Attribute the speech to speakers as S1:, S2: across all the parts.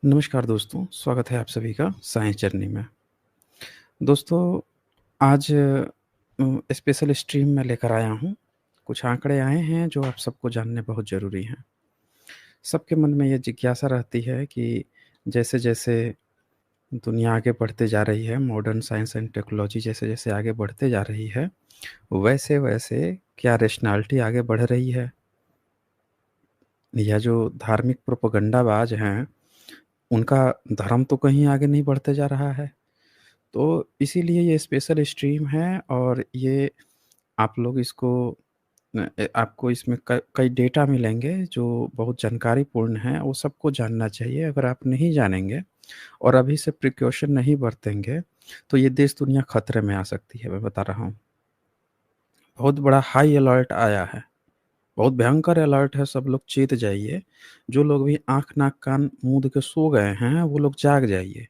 S1: नमस्कार दोस्तों, स्वागत है आप सभी का साइंस जर्नी में। दोस्तों, आज स्पेशल स्ट्रीम में लेकर आया हूँ। कुछ आंकड़े आए हैं जो आप सबको जानने बहुत ज़रूरी हैं। सबके मन में ये जिज्ञासा रहती है कि जैसे-जैसे दुनिया आगे बढ़ते जा रही है, मॉडर्न साइंस एंड टेक्नोलॉजी जैसे-जैसे आगे बढ़ते जा रही है, वैसे-वैसे क्या रैशनैलिटी आगे बढ़ रही है? या जो धार्मिक प्रोपेगेंडाबाज़ हैं, उनका धर्म तो कहीं आगे नहीं बढ़ते जा रहा है? तो इसीलिए ये स्पेशल स्ट्रीम है और ये आप लोग इसको आपको इसमें कई डेटा मिलेंगे जो बहुत जानकारीपूर्ण हैं, वो सबको जानना चाहिए। अगर आप नहीं जानेंगे और अभी से प्रिकॉशन नहीं बरतेंगे, तो ये देश दुनिया खतरे में आ सकती है, मैं बता रहा हूँ। बहुत बड़ा हाई अलर्ट आया है, बहुत भयंकर अलर्ट है, सब लोग चेत जाइए। जो लोग भी आँख, नाक, कान मूंद के सो गए हैं, वो लोग जाग जाइए।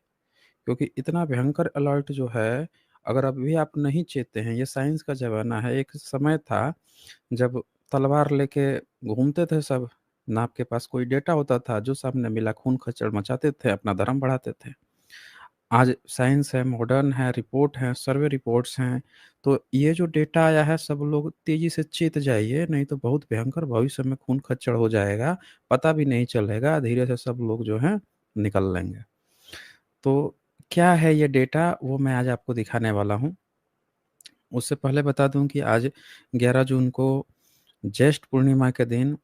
S1: क्योंकि इतना भयंकर अलर्ट जो है, अगर अभी आप नहीं चेते हैं, ये साइंस का ज़माना है। एक समय था जब तलवार लेके घूमते थे सब, ना आपके पास कोई डेटा होता था, जो सामने मिला खून खच्चर मचाते थे, अपना धर्म बढ़ाते थे। आज साइंस है, मॉडर्न है, रिपोर्ट है, सर्वे रिपोर्ट्स हैं, तो ये जो डेटा आया है सब लोग तेज़ी से चेत जाइए, नहीं तो बहुत भयंकर भविष्य में खून खच्चर हो जाएगा, पता भी नहीं चलेगा, धीरे से सब लोग जो हैं निकल लेंगे। तो क्या है ये डेटा, वो मैं आज आपको दिखाने वाला हूँ। उससे पहले बता दूँ कि आज 11 जून को ज्येष्ठ पूर्णिमा के दिन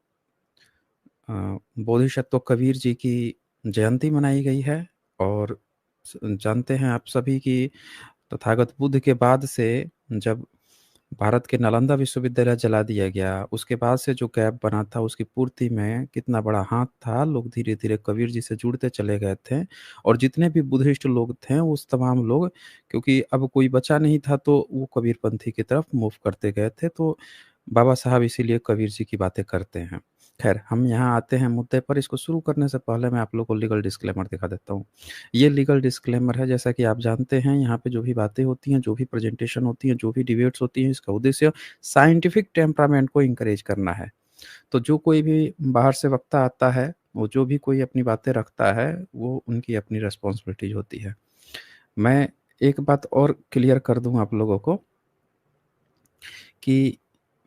S1: बोधिसत्व कबीर जी की जयंती मनाई गई है और जानते हैं आप सभी कि तथागत बुद्ध के बाद से जब भारत के नालंदा विश्वविद्यालय जला दिया गया, उसके बाद से जो गैप बना था उसकी पूर्ति में कितना बड़ा हाथ था। लोग धीरे-धीरे कबीर जी से जुड़ते चले गए थे और जितने भी बुद्धिस्ट लोग थे उस तमाम लोग, क्योंकि अब कोई बचा नहीं था तो वो कबीरपंथी की तरफ मूव करते गए थे। तो बाबा साहब इसीलिए कबीर जी की बातें करते हैं। ख़ैर, हम यहाँ आते हैं मुद्दे पर। इसको शुरू करने से पहले मैं आप लोगों को लीगल डिस्क्लेमर दिखा देता हूँ। ये लीगल डिस्क्लेमर है, जैसा कि आप जानते हैं यहाँ पे जो भी बातें होती हैं, जो भी प्रेज़ेंटेशन होती हैं, जो भी डिबेट्स होती हैं, इसका उद्देश्य साइंटिफिक टेम्परामेंट को एनकरेज करना है। तो जो कोई भी बाहर से वक्ता आता है, वो जो भी कोई अपनी बातें रखता है, वो उनकी अपनी रिस्पॉन्सिबिलिटीज़ होती है। मैं एक बात और क्लियर कर दूँ आप लोगों को कि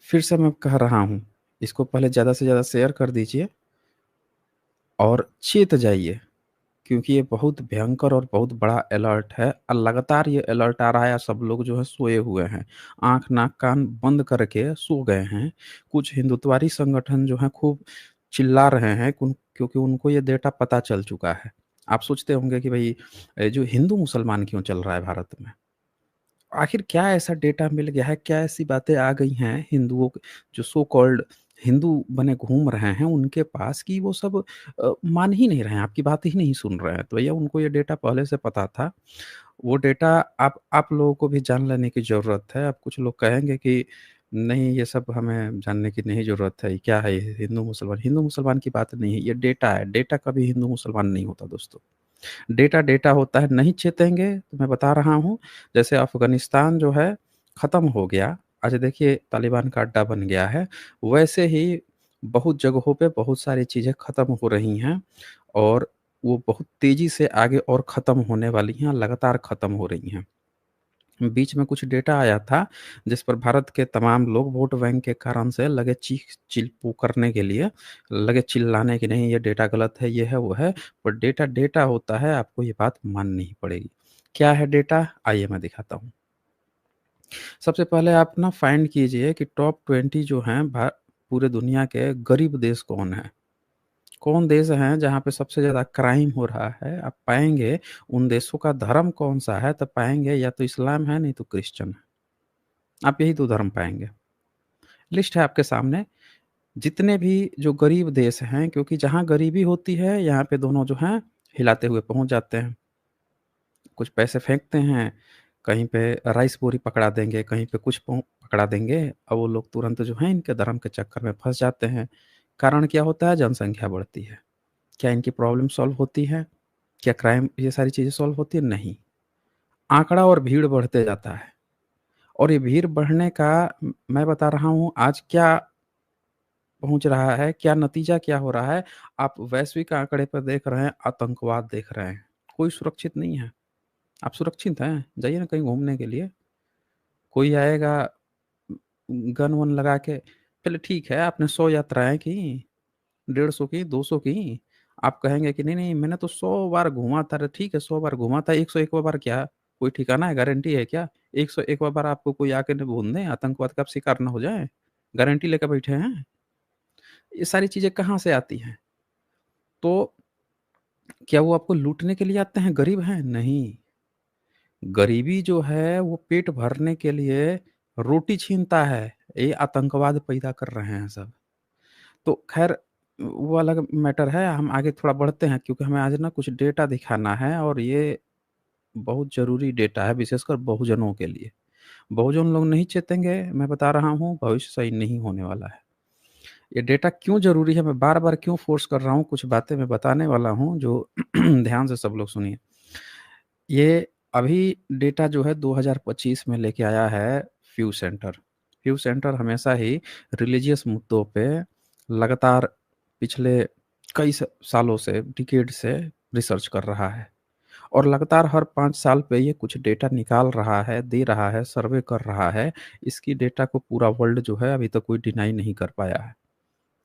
S1: फिर से मैं कह रहा हूँ, इसको पहले ज़्यादा से ज़्यादा शेयर कर दीजिए और चेत जाइए, क्योंकि ये बहुत भयंकर और बहुत बड़ा अलर्ट है। लगातार ये अलर्ट आ रहा है, सब लोग जो है सोए हुए हैं। आँख, नाक, कान बंद करके सो गए हैं। कुछ हिंदुत्ववादी संगठन जो हैं खूब चिल्ला रहे हैं क्योंकि उनको ये डेटा पता चल चुका है। आप सोचते होंगे कि भई जो हिंदू-मुसलमान क्यों चल रहा है भारत में? आखिर क्या ऐसा डेटा मिल गया है, क्या ऐसी बातें आ गई हैं हिंदुओं क जो सो कॉल्ड हिंदू बने घूम रहे हैं उनके पास कि वो सब मान ही नहीं रहे हैं, आपकी बात ही नहीं सुन रहे हैं। तो भैया उनको ये डेटा पहले से पता था। वो डेटा आप लोगों को भी जान लेने की ज़रूरत है। अब कुछ लोग कहेंगे कि नहीं, ये सब हमें जानने की नहीं ज़रूरत है, ये क्या है ये हिंदू-मुसलमान? हिंदू-मुसलमान की बात नहीं है, ये डेटा है। डेटा कभी हिंदू-मुसलमान नहीं होता दोस्तों। डेटा, डेटा होता है, नहीं चेतेंगे तो मैं बता रहा हूँ, जैसे अफ़गानिस्तान जो है ख़त्म हो गया, आज देखिए तालिबान का अड्डा बन गया है, वैसे ही बहुत जगहों पे बहुत सारी चीज़ें ख़त्म हो रही हैं और वो बहुत तेज़ी से आगे और ख़त्म होने वाली हैं, लगातार ख़त्म हो रही हैं। बीच में कुछ डेटा आया था, जिस पर भारत के तमाम लोग वोट बैंक के कारण से लगे चीख-चिल्पू करने के लिए, लगे चिल्लाने कि नहीं ये डेटा गलत है, ये है, वो है। पर डेटा, डेटा होता है, आपको ये बात माननी ही पड़ेगी। क्या है डेटा? आइए मैं दिखाता हूँ। सबसे पहले आप ना फाइंड कीजिए कि टॉप 20 जो हैं पूरे दुनिया के गरीब देश कौन हैं? कौन देश हैं जहाँ पे सबसे ज़्यादा क्राइम हो रहा है? आप पाएँगे उन देशों का धर्म कौन-सा है? तो पाएँगे या तो इस्लाम है, नहीं तो क्रिश्चियन है। आप यही 2 धर्म पाएँगे। लिस्ट है आपके सामने, जितने भी जो गरीब देश हैं, क्योंकि जहाँ गरीबी होती है, यहाँ पे दोनों जो हैं हिलाते हुए पहुँच जाते हैं। कुछ पैसे फेंकते हैं, कहीं पे राइस बोरी पकड़ा देंगे, कहीं पे कुछ पकड़ा देंगे और वो लोग तुरंत जो हैं इनके धर्म के चक्कर में फँस जाते हैं। कारण क्या होता है? जनसंख्या बढ़ती है। क्या इनकी प्रॉब्लम सॉल्व होती है? क्या क्राइम ये सारी चीज़ें सॉल्व होती है? नहीं। आँकड़ा और भीड़ बढ़ते जाता है और ये भीड़ बढ़ने का मैं बता रहा हूँ आज क्या पहुँच रहा है, क्या नतीजा क्या हो रहा है? आप वैश्विक आंकड़े पर देख रहे हैं, आतंकवाद देख रहे हैं। कोई सुरक्षित नहीं है। आप सुरक्षित हैं? जाइए ना कहीं घूमने के लिए। कोई आएगा गन-वन लगा के चलिए ठीक है, आपने 100 यात्राएँ की, 150 की, 200 की। आप कहेंगे कि नहीं-नहीं मैंने तो 100 बार घूमा था। अरे ठीक है 100 बार घूमा था, 101वाँ बार क्या? कोई ठिकाना है, गारंटी है क्या? 101वाँ बार आपको कोई आके न भून दे, आतंकवाद का आप शिकार ना हो जाएँ? गारंटी लेके बैठे हैं? ये सारी चीज़ें कहाँ से आती हैं? तो क्या वो आपको लूटने के लिए आते हैं, गरीब हैं? नहीं। गरीबी जो है वो पेट भरने के लिए रोटी छीनता है, ये आतंकवाद पैदा कर रहे हैं सब। तो ख़ैर वो अलग मैटर है, हम आगे थोड़ा बढ़ते हैं क्योंकि हमें आज ना कुछ डेटा दिखाना है और ये बहुत ज़रूरी डेटा है, विशेषकर बहुजनों के लिए। बहुजन लोग नहीं चेतेंगे, मैं बता रहा हूँ, भविष्य सही नहीं होने वाला है। ये डेटा क्यों ज़रूरी है, मैं बार-बार क्यों फ़ोर्स कर रहा हूँ, कुछ बातें मैं बताने वाला हूँ जो ध्यान से सब लोग सुनिए। ये अभी डेटा जो है 2025 में लेके आया है फ्यू सेंटर। फ्यू सेंटर हमेशा ही रिलीजियस मुद्दों पे लगातार पिछले कई सालों से, डिकेड से रिसर्च कर रहा है और लगातार हर 5 साल पे ये कुछ डेटा निकाल रहा है, दे रहा है, सर्वे कर रहा है। इसकी डेटा को पूरा वर्ल्ड जो है अभी तक कोई डिनाई नहीं कर पाया है।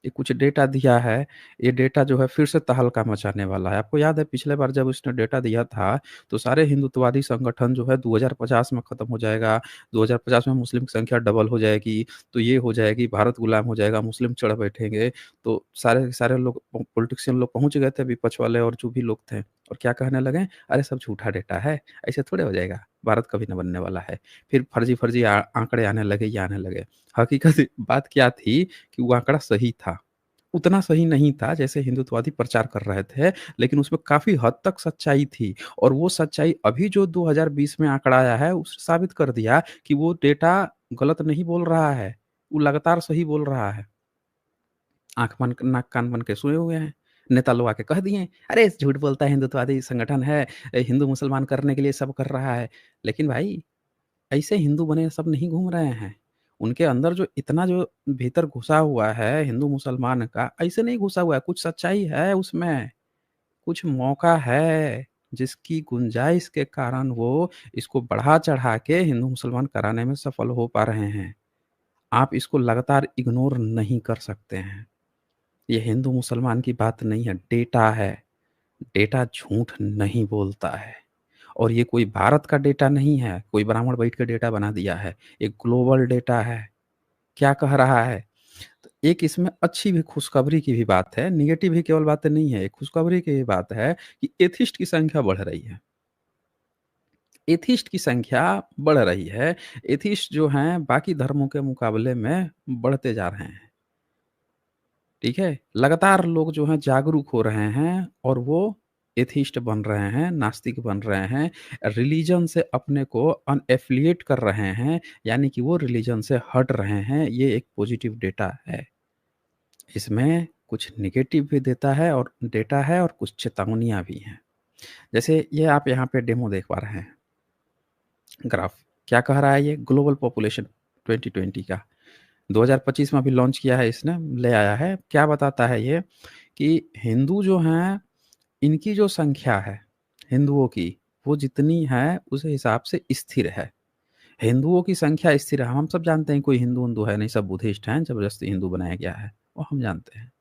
S1: ये कुछ डेटा दिया है, ये डेटा जो है फिर से तहलका मचाने वाला है। आपको याद है पिछले बार जब उसने डेटा दिया था, तो सारे हिंदुत्ववादी संगठन जो है 2050 में खत्म हो जाएगा, 2050 में मुस्लिम की संख्या डबल हो जाएगी, तो ये हो जाएगी, भारत गुलाम हो जाएगा, मुस्लिम चढ़ बैठेंगे। तो सारे के सारे लोग पॉलिटिशियन लोग पहुँच गए थे विपक्ष वाले और जो भी लोग थे और क्या कहने लगे, "अरे सब झूठा डेटा है, ऐसे थोड़े हो जाएगा, भारत कभी नहीं बनने वाला है।" फिर फर्जी-फर्जी आंकड़े आने लगे, ये आने लगे। हकीकत बात क्या थी कि वो आंकड़ा सही था। उतना सही नहीं था जैसे हिंदुत्ववादी प्रचार कर रहे थे, लेकिन उसमें काफ़ी हद तक सच्चाई थी और वो सच्चाई अभी जो 2020 में आंकड़ा आया है, उसने साबित कर दिया कि वो डेटा गलत नहीं बोल रहा है, वो लगातार सही बोल रहा है। आँख बन नाक कान बन के सोए हुए हैं। नेता लोग आके कह दिए, "अरे! झूठ बोलता है, हिंदुत्ववादी संगठन है, हिंदू मुसलमान करने के लिए सब कर रहा है।" लेकिन भाई ऐसे हिंदू बने सब नहीं घूम रहे हैं। उनके अंदर जो इतना जो भीतर घुसा हुआ है हिंदू मुसलमान का, ऐसे नहीं घुसा हुआ है, कुछ सच्चाई है उसमें, कुछ मौका है, जिसकी गुंजाइश के कारण वो इसको बढ़ा-चढ़ा के हिंदू मुसलमान कराने में सफल हो पा रहे हैं। आप इसको लगातार इग्नोर नहीं कर सकते हैं। ये हिंदू मुसलमान की बात नहीं है, डेटा है। डेटा झूठ नहीं बोलता है। और ये कोई भारत का डेटा नहीं है, कोई ब्राह्मण बैठ के डेटा बना दिया है। एक ग्लोबल डेटा है। क्या कह रहा है? तो एक इसमें अच्छी भी खुशखबरी की भी बात है, नेगेटिव ही केवल बातें नहीं है, एक खुशखबरी की भी बात है कि एथिस्ट की संख्या बढ़ रही है। एथिस्ट की संख्या बढ़ रही है। एथिस्ट जो हैं बाकी धर्मों के मुकाबले में बढ़ते जा रहे हैं। ठीक है? लगातार लोग जो हैं जागरूक हो रहे हैं और वो एथिस्ट बन रहे हैं, नास्तिक बन रहे हैं, रिलीजन से अपने को अनएफ़िलिएट कर रहे हैं, यानी कि वो रिलीजन से हट रहे हैं, ये एक पॉज़िटिव डेटा है। इसमें कुछ नेगेटिव भी देता है और डेटा है और कुछ चेतावनियाँ भी हैं। जैसे ये आप यहाँ पे डेमो देख पा रहे हैं, ग्राफ। क्या कह रहा है ये? ग्लोबल पॉपुलेशन 2020 का। 2025 में अभी लॉन्च किया है इसने, ले आया है। क्या बताता है ये कि हिंदू जो हैं, इनकी जो संख्या है, हिंदुओं की, वो जितनी है उस हिसाब से स्थिर है। हिंदुओं की संख्या स्थिर है। हम सब जानते हैं कोई हिंदू-विंदू है नहीं, सब बुद्धिस्ट हैं, ज़बरदस्ती हिंदू बनाया गया है, वो हम जानते हैं।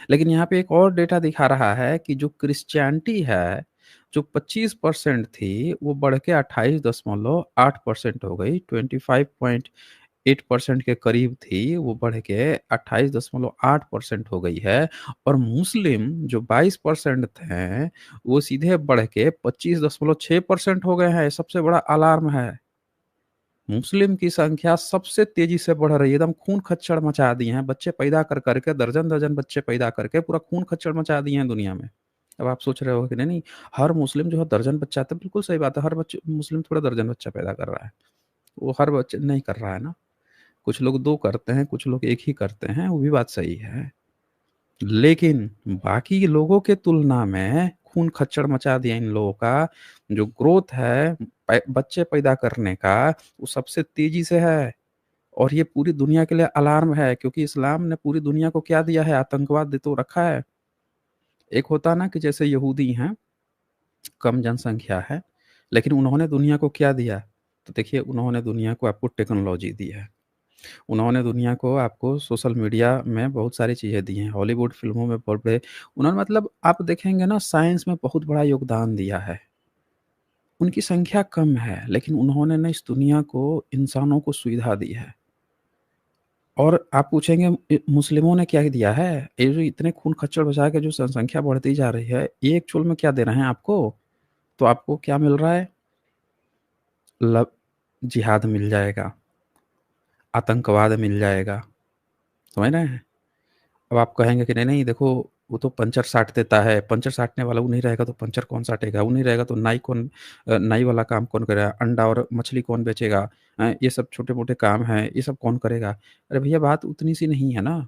S1: लेकिन यहाँ पे एक और डेटा दिखा रहा है कि जो क्रिश्चियनिटी है, जो 25% थी, वो बढ़ के 28.8% हो गई, 25.8% के करीब थी, वो बढ़ के 28.8% हो गई है और मुस्लिम जो 22% थे, वो सीधे बढ़ के 25.6% हो गए हैं, सबसे बड़ा अलार्म है। मुस्लिम की संख्या सबसे तेज़ी से बढ़ रही है, एकदम खून-खच्चड़ मचा दिए हैं, बच्चे पैदा कर के दर्जन-दर्जन बच्चे पैदा करके पूरा खून-खच्चड़ मचा दिए हैं दुनिया में। अब आप सोच रहे हो कि नहीं, हर मुस्लिम जो है दर्जन बच्चा तो बिल्कुल सही बात है, हर बच्चे मुस्लिम थोड़ा दर्जन बच्चा पैदा कर रहा है। वो हर बच्चे नहीं कर रहा है ना, कुछ लोग 2 करते हैं, कुछ लोग 1 ही करते हैं, वो भी बात सही है। लेकिन बाकी लोगों के तुलना में खून-खच्चड़ मचा दिया इन लोगों का, जो ग्रोथ है बच्चे पैदा करने का, वो सबसे तेज़ी से है। और ये पूरी दुनिया के लिए अलार्म है, क्योंकि इस्लाम ने पूरी दुनिया को क्या दिया है? आतंकवाद दे तो रखा है। एक होता है ना कि जैसे यहूदी हैं, कम जनसंख्या है, लेकिन उन्होंने दुनिया को क्या दिया? तो देखिए, उन्होंने दुनिया को आपको टेक्नोलॉजी दी है। उन्होंने दुनिया को आपको सोशल मीडिया में बहुत सारी चीज़ें दी हैं, हॉलीवुड फ़िल्मों में बहुत बड़े उन्होंने मतलब आप देखेंगे ना साइंस में बहुत बड़ा योगदान दिया है। उनकी संख्या कम है, लेकिन उन्होंने ना इस दुनिया को इंसानों को सुविधा दी है। और आप पूछेंगे मुस्लिमों ने क्या दिया है? ये जो इतने खून खच्चर बचा के जो जनसंख्या बढ़ती जा रही है, ये एक्चुअल में क्या दे रहे हैं आपको? तो आपको क्या मिल रहा है? लब जिहाद मिल जाएगा, आतंकवाद मिल जाएगा, समझ रहे हैं? अब आप कहेंगे कि नहीं-नहीं देखो, वो तो पंचर साट देता है, पंचर साटने वाला वो नहीं रहेगा तो पंचर कौन साटेगा? वो नहीं रहेगा तो नाई वाला काम कौन करेगा? अंडा और मछली कौन बेचेगा? ये सब छोटे-मोटे काम हैं, ये सब कौन करेगा? अरे भैया बात उतनी सी नहीं है ना,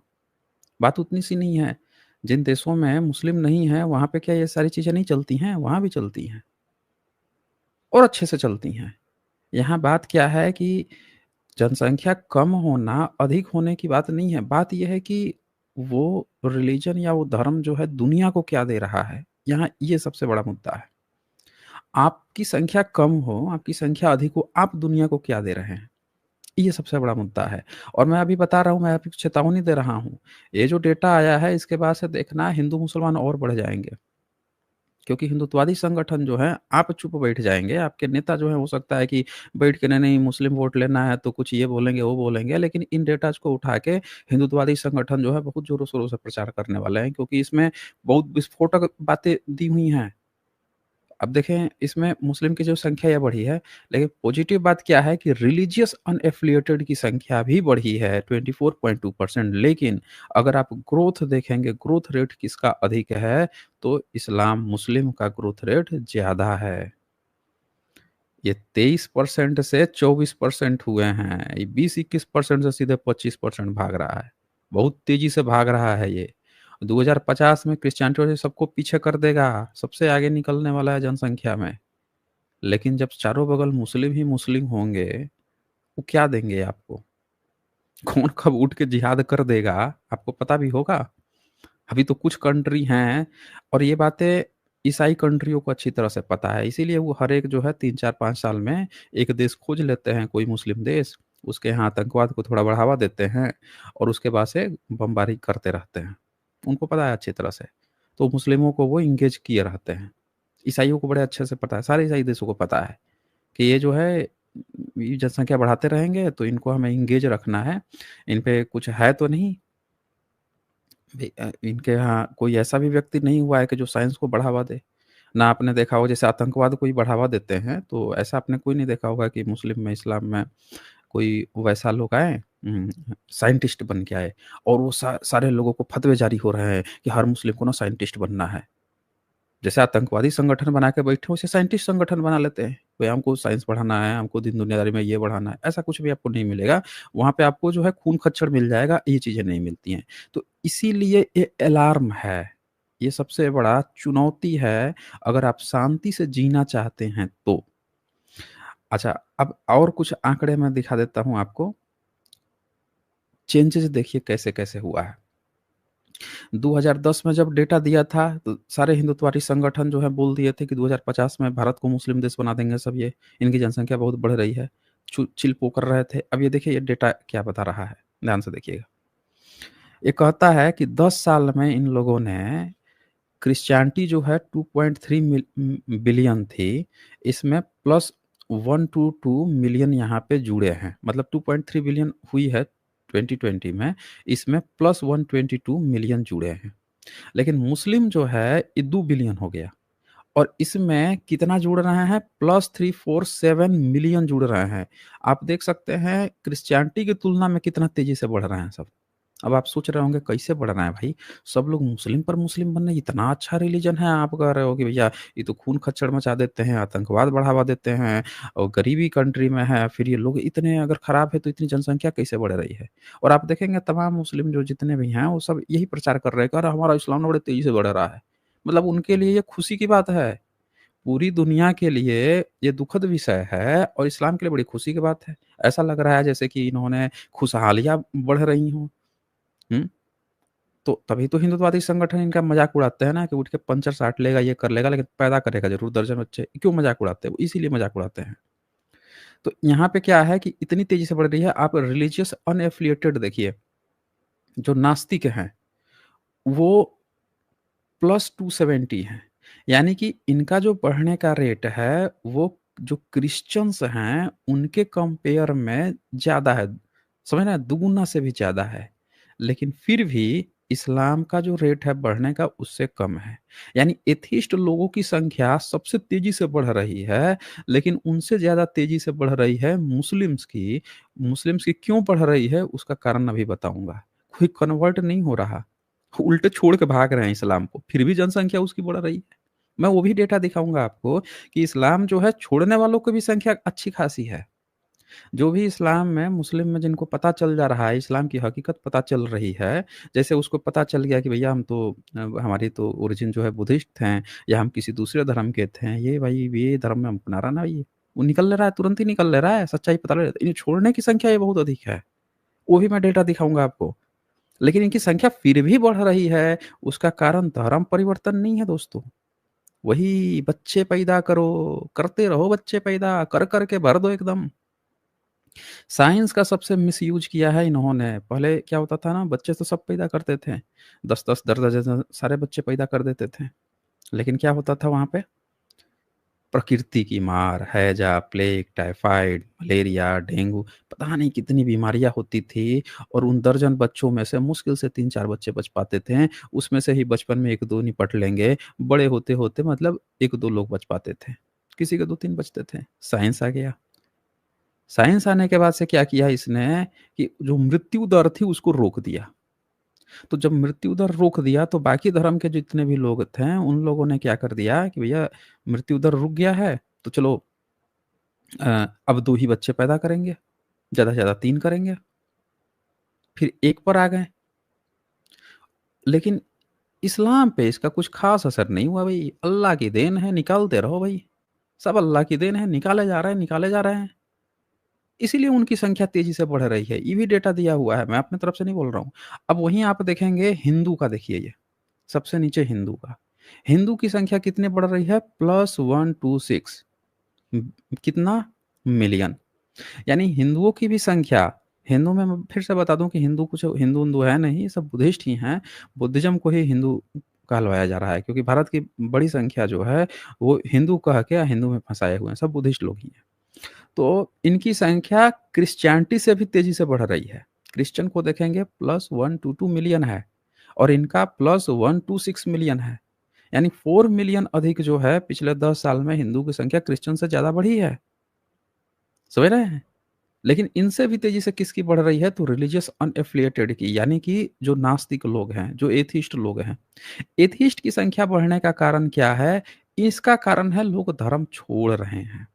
S1: बात उतनी सी नहीं है। जिन देशों में मुस्लिम नहीं है, वहाँ पे क्या ये सारी चीज़ें नहीं चलती हैं? वहाँ भी चलती हैं और अच्छे से चलती हैं। यहाँ बात क्या है कि जनसंख्या कम होना, अधिक होने की बात नहीं है। बात ये है कि वो रिलिजन या वो धर्म जो है दुनिया को क्या दे रहा है, यहाँ ये सबसे बड़ा मुद्दा है। आपकी संख्या कम हो, आपकी संख्या अधिक हो, आप दुनिया को क्या दे रहे हैं? ये सबसे बड़ा मुद्दा है। और मैं अभी बता रहा हूँ, मैं अभी चेतावनी दे रहा हूँ। ये जो डेटा आया है इसके बाद से देखना हिंदू-मुसलमान और बढ़ जाएँगे। क्योंकि हिंदुत्ववादी संगठन जो हैं, आप चुप बैठ जाएँगे, आपके नेता जो हैं हो सकता है कि बैठ के नहीं-नहीं मुस्लिम वोट लेना है तो कुछ ये बोलेंगे, वो बोलेंगे, लेकिन इन डेटाज़ को उठा के हिंदुत्ववादी संगठन जो है बहुत ज़ोरों-शोरों से प्रचार करने वाले हैं, क्योंकि इसमें बहुत विस्फोटक बातें दी हुई हैं। अब देखें इसमें मुस्लिम की जो संख्या ये बढ़ी है, लेकिन पॉजिटिव बात क्या है कि रिलीजियस अनएफ़िलिएटेड की संख्या भी बढ़ी है 24.2% लेकिन अगर आप ग्रोथ देखेंगे, ग्रोथ रेट किसका अधिक है, तो इस्लाम मुस्लिम का ग्रोथ रेट ज़्यादा है। ये 23% से 24% हुए हैं, ये 20-21% से सीधे 25% भाग रहा है। बहुत तेज़ी से भाग रहा है ये। 2050 में क्रिश्चियनिटी जो सबको पीछे कर देगा, सबसे आगे निकलने वाला है जनसंख्या में। लेकिन जब चारों बगल मुस्लिम ही मुस्लिम होंगे, वो क्या देंगे आपको? कौन कब उठ के जिहाद कर देगा, आपको पता भी होगा? अभी तो कुछ कंट्री हैं और ये बातें ईसाई कंट्रियों को अच्छी तरह से पता है, इसीलिए वो हर एक जो है 3, 4, 5 साल में एक देश खोज लेते हैं, कोई मुस्लिम देश, उसके यहाँ आतंकवाद को थोड़ा बढ़ावा देते हैं और उसके बाद से बमबारी करते रहते हैं। उनको पता है अच्छी तरह से, तो मुस्लिमों को वो एंगेज किए रहते हैं। ईसाइयों को बड़े अच्छे से पता है, सारे ईसाई देशों को पता है कि ये जो है ये जनसंख्या बढ़ाते रहेंगे तो इनको हमें एंगेज रखना है, इन पे कुछ है तो नहीं इनके यहाँ कोई ऐसा भी व्यक्ति नहीं हुआ है कि जो साइंस को बढ़ावा दे। ना आपने देखा हो जैसे आतंकवाद को ही बढ़ावा देते हैं, तो ऐसा आपने कोई नहीं देखा होगा कि मुस्लिम में, इस्लाम में कोई वैसा लोग आए साइंटिस्ट बन के आए और वो सारे लोगों को फ़तवे जारी हो रहे हैं कि हर मुस्लिम को ना साइंटिस्ट बनना है। जैसे आतंकवादी संगठन बना के बैठे हो, वैसे साइंटिस्ट संगठन बना लेते हैं। भई हमको साइंस पढ़ाना है, हमको दीन दुनियादारी में ये बढ़ाना है, ऐसा कुछ भी आपको नहीं मिलेगा। वहाँ पे आपको जो है खून-खच्चर मिल जाएगा, ये चीज़ें नहीं मिलती हैं। तो इसीलिए ये अलार्म है। ये सबसे बड़ा चुनौती है, अगर आप शांति से जीना चाहते हैं तो। अच्छा, अब और कुछ आंकड़े मैं दिखा देता हूँ आपको। चेंजेज़ देखिए कैसे-कैसे हुआ है। 2010 में जब डेटा दिया था, तो सारे हिंदुत्ववादी संगठन जो है बोल दिए थे कि 2050 में भारत को मुस्लिम देश बना देंगे सब ये, इनकी जनसंख्या बहुत बढ़ रही है। चिल-पो कर रहे थे। अब ये देखिए ये डेटा क्या बता रहा है, ध्यान से देखिएगा। ये कहता है कि 10 साल में इन लोगों ने क्रिश्चियनिटी जो है 2.3 बिलियन थी, इसमें प्लस 122 मिलियन यहाँ पे जुड़े हैं। मतलब 2.3 बिलियन हुई है 2020 में, इसमें प्लस 122 मिलियन जुड़े हैं। लेकिन मुस्लिम जो है ये 2 बिलियन हो गया और इसमें कितना जुड़ रहे हैं प्लस 347 मिलियन जुड़ रहे हैं। आप देख सकते हैं क्रिश्चियनिटी की तुलना में कितना तेज़ी से बढ़ रहे हैं सब। अब आप सोच रहे होंगे कैसे बढ़ रहा है भाई? सब लोग मुस्लिम पर मुस्लिम बन रहे हैं, इतना अच्छा रिलीजन है, आप कह रहे हो कि भैया ये तो खून खच्चर मचा देते हैं, आतंकवाद बढ़ावा देते हैं और गरीबी कंट्री में है, फिर ये लोग इतने अगर खराब है तो इतनी जनसंख्या कैसे बढ़ रही है? और आप देखेंगे तमाम मुस्लिम जो जितने भी हैं, वो सब यही प्रचार कर रहे हैं कि अरे हमारा इस्लाम ना बड़े तेज़ी से बढ़ रहा है। मतलब उनके लिए ये खुशी की बात है। पूरी दुनिया के लिए ये दुखद विषय है और इस्लाम के लिए बड़ी खुशी की बात है। ऐसा लग रहा है जैसे कि इन्होंने खुशहालियाँ बढ़ रही हों। हुँ? तो तभी तो हिंदुत्ववादी संगठन इनका मज़ाक उड़ाते हैं ना कि उठ के पंचर साट लेगा, ये कर लेगा, लेकिन पैदा करेगा ज़रूर दर्जन बच्चे। क्यों मज़ाक उड़ाते हैं? वो इसीलिए मज़ाक उड़ाते हैं। तो यहाँ पे क्या है कि इतनी तेज़ी से बढ़ रही है, आप रिलीजियस अनएफ़िलिएटेड देखिए, जो नास्तिक हैं, वो प्लस 270 हैं। यानी कि इनका जो बढ़ने का रेट है, वो जो क्रिश्चियंस हैं, उनके कंपेयर में ज़्यादा है। समझ रहे हैं? दुगुना से भी ज़्यादा है। लेकिन फिर भी इस्लाम का जो रेट है बढ़ने का, उससे कम है। यानी एथिस्ट लोगों की संख्या सबसे तेज़ी से बढ़ रही है, लेकिन उनसे ज़्यादा तेज़ी से बढ़ रही है मुस्लिम्स की। मुस्लिम्स की क्यों बढ़ रही है, उसका कारण अभी बताऊँगा। कोई कन्वर्ट नहीं हो रहा। उल्टे छोड़ के भाग रहे हैं इस्लाम को, फिर भी जनसंख्या उसकी बढ़ रही है। मैं वो भी डेटा दिखाऊँगा आपको कि इस्लाम जो है छोड़ने वालों की भी संख्या अच्छी खासी है। जो भी इस्लाम में, मुस्लिम में जिनको पता चल जा रहा है, इस्लाम की हकीकत पता चल रही है, जैसे उसको पता चल गया कि भैया हम तो हमारी तो ओरिजिन जो है बुद्धिस्ट हैं या हम किसी दूसरे धर्म के थे, ये भाई ये धर्म में हम अपना रहा ना ये। वो निकल ले रहा है, तुरंत ही निकल ले रहा है, सच्चाई पता लग इन्हें छोड़ने की संख्या ये बहुत अधिक है। वो भी मैं डेटा दिखाऊँगा आपको। लेकिन इनकी संख्या फिर भी बढ़ रही है, उसका कारण धर्म परिवर्तन नहीं है दोस्तों। वही बच्चे पैदा करो, करते रहो बच्चे पैदा, कर-कर के भर दो एकदम। साइंस का सबसे मिसयूज़ किया है इन्होंने। पहले क्या होता था ना, बच्चे तो सब पैदा करते थे। 10-10, दर्जन-दर्जन सारे बच्चे पैदा कर देते थे। लेकिन क्या होता था वहाँ पे? प्रकृति की मार, हैजा, प्लेग, टाइफाइड, मलेरिया, डेंगू, पता नहीं कितनी बीमारियाँ होती थी और उन दर्जन बच्चों में से मुश्किल से 3-4 बच्चे बच पाते थे। उसमें से ही बचपन में 1-2 निपट लेंगे, बड़े होते-होते मतलब 1-2 लोग बच पाते थे। किसी के 2-3 बचते थे। साइंस आ गया। साइंस आने के बाद से क्या किया इसने कि जो मृत्यु दर थी उसको रोक दिया। तो जब मृत्यु दर रोक दिया तो बाकी धर्म के जितने भी लोग थे, उन लोगों ने क्या कर दिया कि भैया मृत्यु दर रुक गया है, तो चलो अब 2 ही बच्चे पैदा करेंगे, ज़्यादा से ज़्यादा 3 करेंगे, फिर 1 पर आ गए। लेकिन इस्लाम पे इसका कुछ ख़ास असर नहीं हुआ भई, अल्लाह की देन है, निकालते रहो भई। सब अल्लाह की देन है, निकाले जा रहे हैं, निकाले जा रहे हैं। इसीलिए उनकी संख्या तेज़ी से बढ़ रही है, ये भी डेटा दिया हुआ है, मैं अपनी तरफ से नहीं बोल रहा हूँ। अब वहीं आप देखेंगे हिंदू का देखिए ये, सबसे नीचे हिंदू का। हिंदू की संख्या कितनी बढ़ रही है? +126 कितना? मिलियन। यानी हिंदुओं की भी संख्या हिंदू में मैं फिर से बता दूँ कि हिंदू कुछ हिंदू-विंदू है नहीं, सब बुद्धिस्ट ही हैं। बुद्धिज़्म को ही हिंदू कहलवाया जा रहा है क्योंकि भारत की बड़ी संख्या जो है, वो हिंदू कह के हिंदू में फँसाए हुए हैं, सब बुद्धिस्ट लोग ही हैं। तो इनकी संख्या क्रिश्चियनिटी से भी तेज़ी से बढ़ रही है। क्रिश्चियन को देखेंगे +122 मिलियन है और इनका +126 मिलियन है। यानी 4 मिलियन अधिक जो है पिछले 10 साल में हिंदू की संख्या क्रिश्चियन से ज़्यादा बढ़ी है। समझ रहे हैं? लेकिन इनसे भी तेज़ी से किसकी बढ़ रही है तो रिलिजियस अनएफ़िलिएटेड की यानी कि जो नास्तिक लोग हैं, जो एथिस्ट लोग हैं। एथिस्ट की संख्या बढ़ने का कारण क्या है? इसका कारण है लोग धर्म छोड़ रहे हैं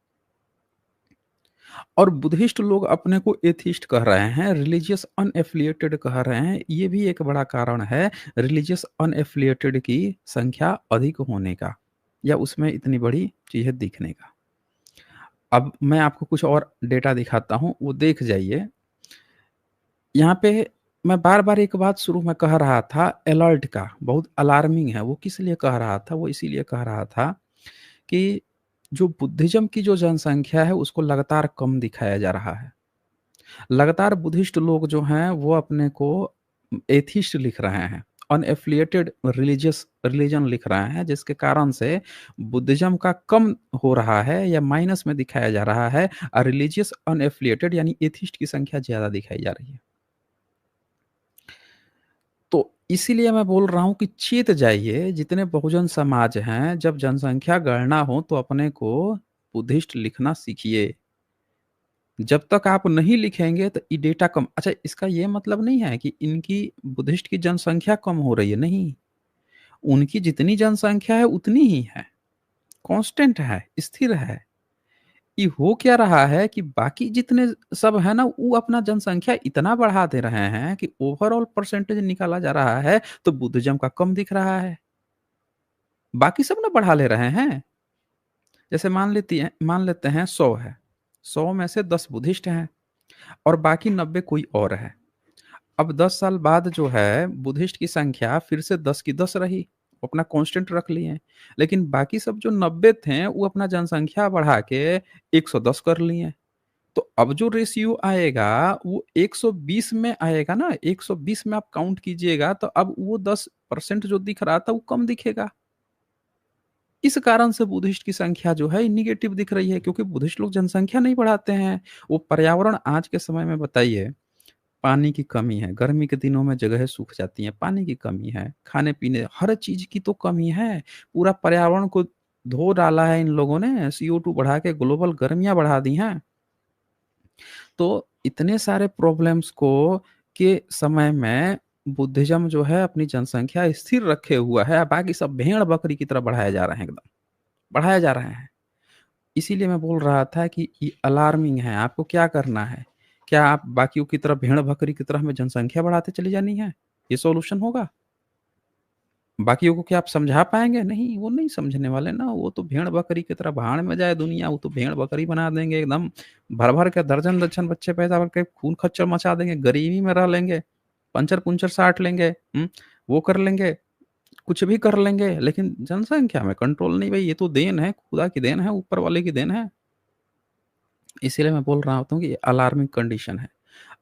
S1: और बुद्धिस्ट लोग अपने को एथिस्ट कह रहे हैं, रिलिजियस अनएफ़िलिएटेड कह रहे हैं। ये भी एक बड़ा कारण है रिलिजियस अनएफ़िलिएटेड की संख्या अधिक होने का या उसमें इतनी बड़ी चीज़ें दिखने का। अब मैं आपको कुछ और डेटा दिखाता हूँ, वो देख जाइए। यहाँ पे मैं बार-बार एक बात शुरू में कह रहा था अलर्ट का, बहुत अलार्मिंग है। वो किस लिए कह रहा था? वो इसीलिए कह रहा था कि जो बुद्धिज़्म की जो जनसँख्या है, उसको लगातार कम दिखाया जा रहा है। लगातार बुद्धिस्ट लोग जो हैं, वो अपने को एथिस्ट लिख रहे हैं। अनएफ़िलिएटेड रिलीजन लिख रहे हैं, जिसके कारण से बुद्धिज़्म का कम हो रहा है या माइनस में दिखाया जा रहा है रिलीजियस अनएफ़िलिएटेड यानी एथिस्ट की संख्या ज़्यादा दिखाई जा रही है। तो इसीलिए मैं बोल रहा हूँ कि चेत जाइए, जितने बहुजन समाज हैं, जब जनसंख्या गणना हो तो अपने को बुद्धिस्ट लिखना सीखिए। जब तक आप नहीं लिखेंगे तो ये डेटा कम अच्छा इसका ये मतलब नहीं है कि इनकी बुद्धिस्ट की जनसंख्या कम हो रही है, नहीं। उनकी जितनी जनसंख्या है उतनी ही है, कांस्टेंट है, स्थिर है। ये हो क्या रहा है कि बाकी जितने सब है ना, वो अपना जनसंख्या इतना बढ़ा दे रहे हैं कि ओवरऑल परसेंटेज निकाला जा रहा है, तो बुद्धिज़्म का कम दिख रहा है। बाकी सब ना बढ़ा ले रहे हैं। जैसे मान लेते हैं 100 है, 100 में से 10 बुद्धिस्ट हैं और बाकी 90 कोई और है। अब 10 साल बाद जो है बुद्धिस्ट की संख्या फिर से 10 की 10 रही, वो अपना कांस्टेंट रख लिए। लेकिन बाकी सब जो 90 थे वो अपना जनसंख्या बढ़ा के 110 कर लिए। तो अब जो रेशियो आएगा वो 120 में आएगा ना, 120 में आप काउंट कीजिएगा तो अब वो 10% जो दिख रहा था वो कम दिखेगा। इस कारण से बुद्धिस्ट की संख्या जो है निगेटिव दिख रही है, क्योंकि बुद्धिस्ट लोग जनसंख्या नहीं बढ़ाते हैं। वो पर्यावरण आज के समय में बताइए, पानी की कमी है, गर्मी के दिनों में जगहें सूख जाती हैं, पानी की कमी है, खाने-पीने हर चीज़ की तो कमी है। पूरा पर्यावरण को धो डाला है इन लोगों ने, CO2 बढ़ा के ग्लोबल गर्मियाँ बढ़ा दी हैं। तो इतने सारे प्रॉब्लम्स को के समय में बुद्धिज़्म जो है अपनी जनसंख्या स्थिर रखे हुआ है, बाकी सब भेड़-बकरी की तरह बढ़ाए जा रहे हैं एकदम, बढ़ाए जा रहे हैं। इसीलिए मैं बोल रहा था कि ये अलार्मिंग है, आपको क्या करना है? क्या आप बाकियों की तरह भेड़-बकरी की तरह हमें जनसंख्या बढ़ाते चली जानी है? ये सॉल्यूशन होगा? बाकियों को क्या आप समझा पाएँगे? नहीं, वो नहीं समझने वाले ना, वो तो भेड़-बकरी की तरह भाड़ में जाए दुनिया, वो तो भेड़-बकरी बना देंगे एकदम, भर-भर के दर्जन-दर्जन बच्चे पैदा करके खून खच्चर मचा देंगे, गरीबी में रह लेंगे, पंचर-पुंचर साट लेंगे, वो कर लेंगे, कुछ भी कर लेंगे, लेकिन जनसंख्या में कंट्रोल नहीं भई, ये तो देन है, खुदा की देन है, ऊपर वाले की देन है। इसीलिए मैं बोल रहा होता हूँ कि ये अलार्मिंग कंडीशन है।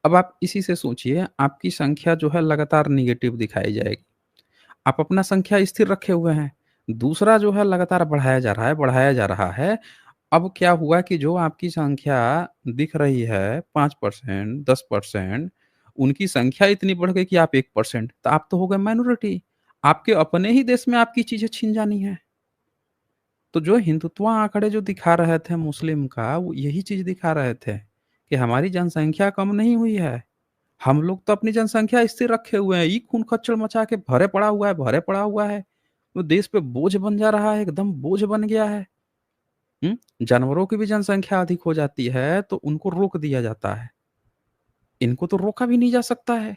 S1: अब आप इसी से सोचिए, आपकी संख्या जो है लगातार नेगेटिव दिखाई जाएगी। आप अपना संख्या स्थिर रखे हुए हैं, दूसरा जो है लगातार बढ़ाया जा रहा है, बढ़ाया जा रहा है। अब क्या हुआ कि जो आपकी संख्या दिख रही है 5%, 10%, उनकी संख्या इतनी बढ़ गई कि आप 1%, तो आप तो हो गए माइनॉरिटी। आपके अपने ही देश में आपकी चीज़ें छिन जानी है। तो जो हिंदुत्व आंकड़े जो दिखा रहे थे मुस्लिम का, वो यही चीज़ दिखा रहे थे कि हमारी जनसंख्या कम नहीं हुई है। हम लोग तो अपनी जनसंख्या स्थिर रखे हुए हैं, ये खून खच्चर मचा के भरे पड़ा हुआ है, भरे पड़ा हुआ है। वो देश पे बोझ बन जा रहा है, एकदम बोझ बन गया है। जानवरों की भी जनसंख्या अधिक हो जाती है, तो उनको रोक दिया जाता है। इनको तो रोका भी नहीं जा सकता है।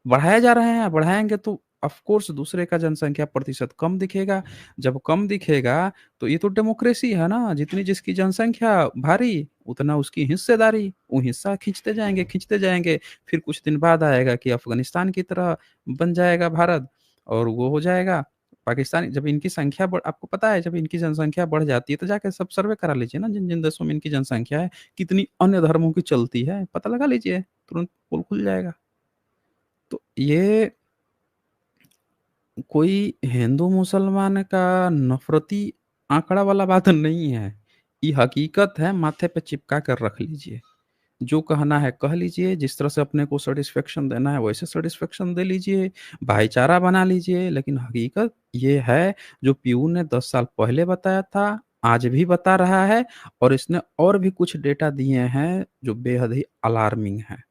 S1: बढ़ाए जा रहे हैं, बढ़ाएँगे तो ऑफ़ कोर्स दूसरे का जनसंख्या प्रतिशत कम दिखेगा। जब कम दिखेगा, तो ये तो डेमोक्रेसी है ना, जितनी जिसकी जनसंख्या भारी, उतना उसकी हिस्सेदारी। वो हिस्सा खींचते जाएँगे। फिर कुछ दिन बाद आएगा कि अफ़गानिस्तान की तरह बन जाएगा भारत और वो हो जाएगा पाकिस्तान। जब इनकी संख्या बढ़ आपको पता है जब इनकी जनसंख्या बढ़ जाती है, तो जाके सब सर्वे करा लीजिए ना जिन-जिन देशों में इनकी जनसंख्या है, कितनी अन्य धर्मों की चलती है, पता लगा लीजिए, तुरंत पोल खुल जाएगा। तो ये कोई हिंदू-मुसलमान का नफ़रती आंकड़ा वाला बात नहीं है। ये हकीकत है, माथे पे चिपका कर रख लीजिए। जो कहना है कह लीजिए, जिस तरह से अपने को सैटिस्फैक्शन देना है वैसे सैटिस्फैक्शन दे लीजिए, भाईचारा बना लीजिए। लेकिन हकीकत ये है जो पीयू ने 10 साल पहले बताया था, आज भी बता रहा है और इसने और भी कुछ डेटा दिए हैं जो बेहद ही अलार्मिंग हैं।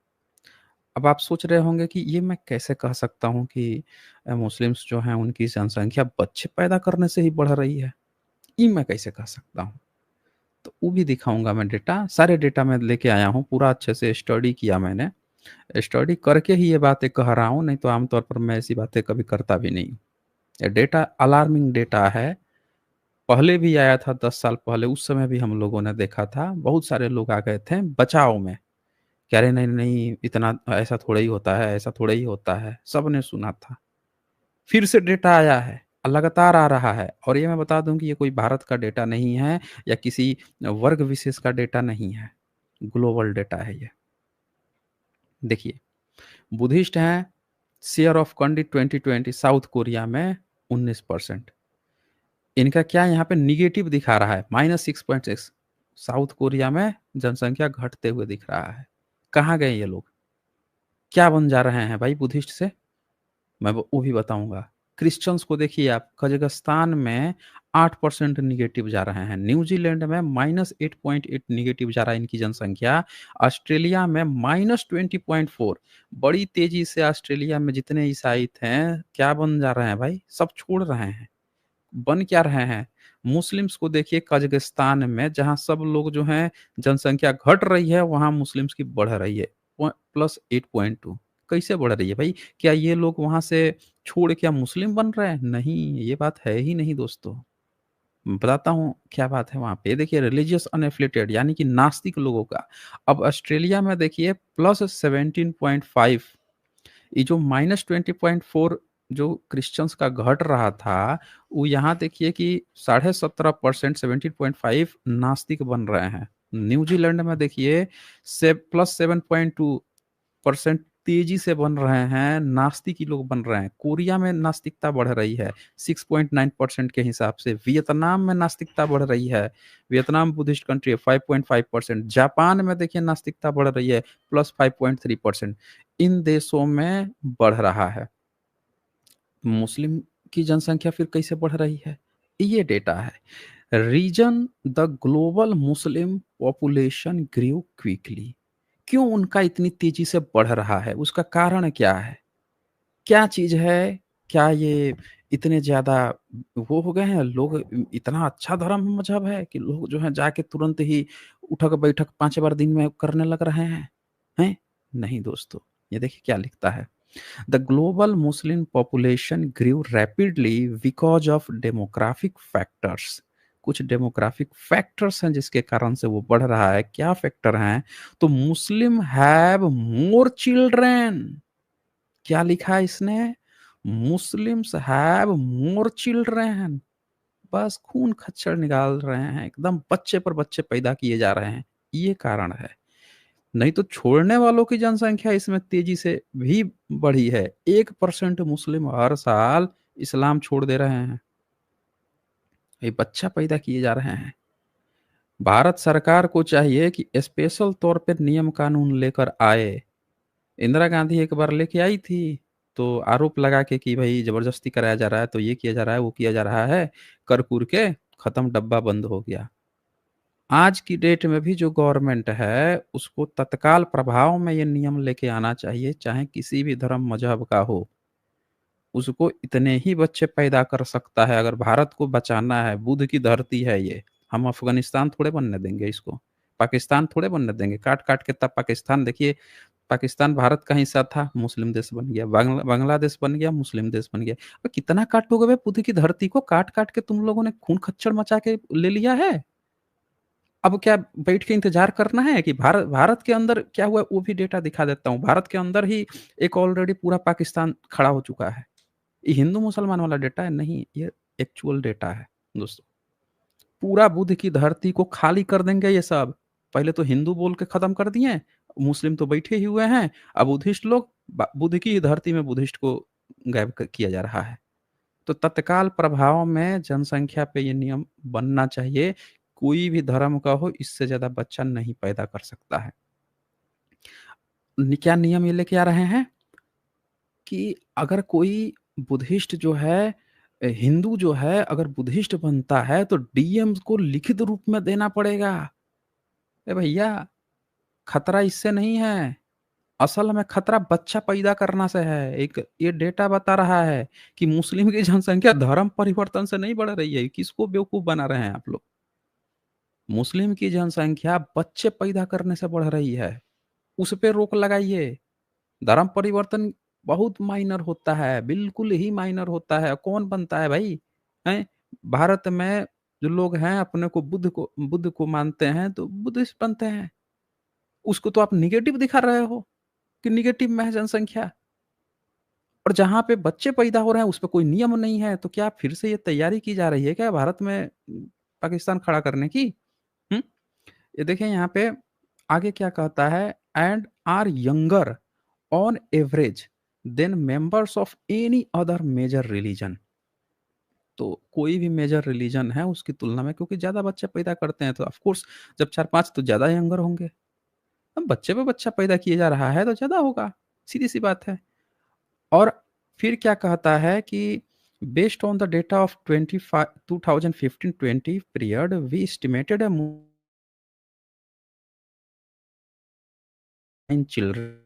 S1: अब आप सोच रहे होंगे कि ये मैं कैसे कह सकता हूँ कि मुस्लिम्स जो हैं उनकी जनसंख्या बच्चे पैदा करने से ही बढ़ रही है। ये मैं कैसे कह सकता हूँ? तो वो भी दिखाऊँगा मैं डेटा, सारे डेटा मैं लेके आया हूँ, पूरा अच्छे से स्टडी किया मैंने। स्टडी करके ही ये बातें कह रहा हूँ, नहीं तो आम तौर पर मैं ऐसी बातें कभी करता भी नहीं। ये डेटा अलार्मिंग डेटा है, पहले भी आया था 10 साल पहले, उस समय भी हम लोगों ने देखा था, बहुत सारे लोग आ गए थे बचाव में। कह रहे नहीं, नहीं इतना ऐसा थोड़ा ही होता है, ऐसा थोड़ा ही होता है, सबने सुना था। फिर से डेटा आया है, लगातार आ रहा है और ये मैं बता दूँ कि ये कोई भारत का डेटा नहीं है या किसी वर्ग विशेष का डेटा नहीं है, ग्लोबल डेटा है ये। देखिए, बुद्धिस्ट हैं, share of country 2020 south Korea में 19%। इनका क्या यहाँ पे नेगेटिव दिखा रहा है, -6.6। साउथ कोरिया में जनसंख्या घटते हुए दिख रहा है। कहाँ गए ये लोग? क्या बन जा रहे हैं भाई बुद्धिस्ट से? मैं वो भी बताऊँगा। क्रिश्चियंस को देखिए आप, कज़ाकस्तान में 8% नेगेटिव जा रहे हैं, न्यूज़ीलैंड में -8.8 नेगेटिव जा रहा है इनकी जनसंख्या, ऑस्ट्रेलिया में -20.4। बड़ी तेज़ी से ऑस्ट्रेलिया में जितने ईसाई थे, क्या बन जा रहे हैं भाई? सब छोड़ रहे हैं। बन क्या रहे हैं? मुस्लिम्स को देखिए कज़ाकस्तान में जहाँ सब लोग जो हैं जनसंख्या घट रही है, वहाँ मुस्लिम्स की बढ़ रही है। प्लस 8.2 कैसे बढ़ रही है भाई? क्या ये लोग वहाँ से छोड़ क्या मुस्लिम बन रहे हैं? नहीं, ये बात है ही नहीं दोस्तों। बताता हूँ क्या बात है वहाँ पे। देखिए रिलीजियस अनएफिलिएटेड यानी कि नास्तिक लोगों का, अब ऑस्ट्रेलिया में देखिए +17.5, ये जो -20.4 जो क्रिश्चियंस का घट रहा था, वो यहाँ देखिए कि 17.5% 17.5 नास्तिक बन रहे हैं। न्यूजीलैंड में देखिए से +7.2% तेज़ी से बन रहे हैं, नास्तिक ही लोग बन रहे हैं। कोरिया में नास्तिकता बढ़ रही है 6.9% के हिसाब से। वियतनाम में नास्तिकता बढ़ रही है, वियतनाम बुद्धिस्ट कंट्री है 5.5%। जापान में देखिए नास्तिकता बढ़ रही है +5.3%। इन देशों में बढ़ रहा है। मुस्लिम की जनसंख्या फिर कैसे बढ़ रही है? ये डेटा है। Reason the global Muslim population grew quickly. क्यों उनका इतनी तेज़ी से बढ़ रहा है? उसका कारण क्या है? क्या चीज़ है? क्या ये इतने ज़्यादा वो हो गए हैं लोग, इतना अच्छा धर्म मज़हब है कि लोग जो हैं जाके तुरंत ही उठक-बैठक 5 बार दिन में करने लग रहे हैं? हैं? नहीं दोस्तों, ये देखिए क्या लिखता है। The global Muslim population grew rapidly because of demographic factors. कुछ डेमोग्राफिक फैक्टर्स हैं जिसके कारण से वो बढ़ रहा है। क्या फैक्टर हैं? तो मुस्लिम हैव मोर चिल्ड्रन। क्या लिखा है इसने? Muslims have more children. बस खून खच्चर निकाल रहे हैं, एकदम बच्चे पर बच्चे पैदा किए जा रहे हैं। ये कारण है। नहीं तो छोड़ने वालों की जनसंख्या इसमें तेजी से भी बढ़ी है। 1% मुस्लिम हर साल इस्लाम छोड़ दे रहे हैं। ये बच्चा पैदा किए जा रहे हैं। भारत सरकार को चाहिए कि स्पेशल तौर पे नियम कानून लेकर आए। इंदिरा गांधी एक बार लेके आई थी, तो आरोप लगा के कि भई ज़बरदस्ती कराया जा रहा है, तो ये किया जा रहा है, वो किया जा रहा है, कर-कुर के खत्म, डब्बा बंद हो गया। आज की डेट में भी जो गवर्नमेंट है, उसको तत्काल प्रभाव में ये नियम लेके आना चाहिए, चाहे किसी भी धर्म मज़हब का हो। उसको इतने ही बच्चे पैदा कर सकता है, अगर भारत को बचाना है, बुद्ध की धरती है ये। हम अफ़गानिस्तान थोड़े बनने देंगे इसको, पाकिस्तान थोड़े बनने देंगे। काट-काट के तब पाकिस्तान देखिए, पाकिस्तान भारत का हिस्सा था, मुस्लिम देश बन गया। बांग्लादेश बन गया, मुस्लिम देश बन गया। कितना काटोगे बे बुद्ध की धरती को, काट-काट के तुम लोगों ने खून खच्चर मचा के ले लिया है। अब क्या बैठ के इंतज़ार करना है कि भारत भारत के अंदर क्या हुआ, वो भी डेटा दिखा देता हूँ। भारत के अंदर ही एक ऑलरेडी पूरा पाकिस्तान खड़ा हो चुका है। ये हिंदू-मुसलमान वाला डेटा है, नहीं, ये एक्चुअल डेटा है दोस्तों। पूरा बुद्ध की धरती को खाली कर देंगे ये सब। पहले तो हिंदू बोल के खत्म कर दिए, मुस्लिम तो बैठे ही हुए हैं, अब बुद्धिस्ट लोग बुद्ध की धरती में बुद्धिस्ट को गायब किया जा रहा है। तो तत्काल प्रभाव में जनसंख्या पे ये नियम बनना चाहिए। कोई भी धर्म का हो, इससे ज़्यादा बच्चा नहीं पैदा कर सकता है। क्या नियम ये लेके आ रहे हैं कि अगर कोई बुद्धिस्ट जो है, हिंदू जो है अगर बुद्धिस्ट बनता है तो डीएम को लिखित रूप में देना पड़ेगा। भैया, खतरा इससे नहीं है, असल में खतरा बच्चा पैदा करना से है। एक ये डेटा बता रहा है कि मुस्लिम की जनसंख्या धर्म परिवर्तन से नहीं बढ़ रही है। किसको बेवकूफ़ बना रहे हैं आप लोग? मुस्लिम की जनसंख्या बच्चे पैदा करने से बढ़ रही है। उस पे रोक लगाइए। धर्म परिवर्तन बहुत माइनर होता है, बिल्कुल ही माइनर होता है। कौन बनता है भाई? हैं? भारत में जो लोग हैं अपने को बुद्ध को मानते हैं तो बुद्धिस्ट बनते हैं। उसको तो आप नेगेटिव दिखा रहे हो कि नेगेटिव में है जनसंख्या। और जहाँ पे बच्चे पैदा हो रहे हैं, उस पे कोई नियम नहीं है, तो क्या फिर से ये तैयारी की जा रही है क्या भारत में पाकिस्तान खड़ा करने की? हुँ? ये देखिए यहाँ पे आगे क्या कहता है, and are younger on average than members of any other major religion. तो कोई भी मेजर रिलीजन है उसकी तुलना में, क्योंकि ज़्यादा बच्चे पैदा करते हैं तो ऑफ कोर्स जब 4-5 तो ज़्यादा यंगर होंगे। अब बच्चे पे बच्चा पैदा किया जा रहा है तो ज़्यादा होगा, सीधी-सी बात है। और फिर क्या कहता है कि based on the data of 2015-20 period we estimated children.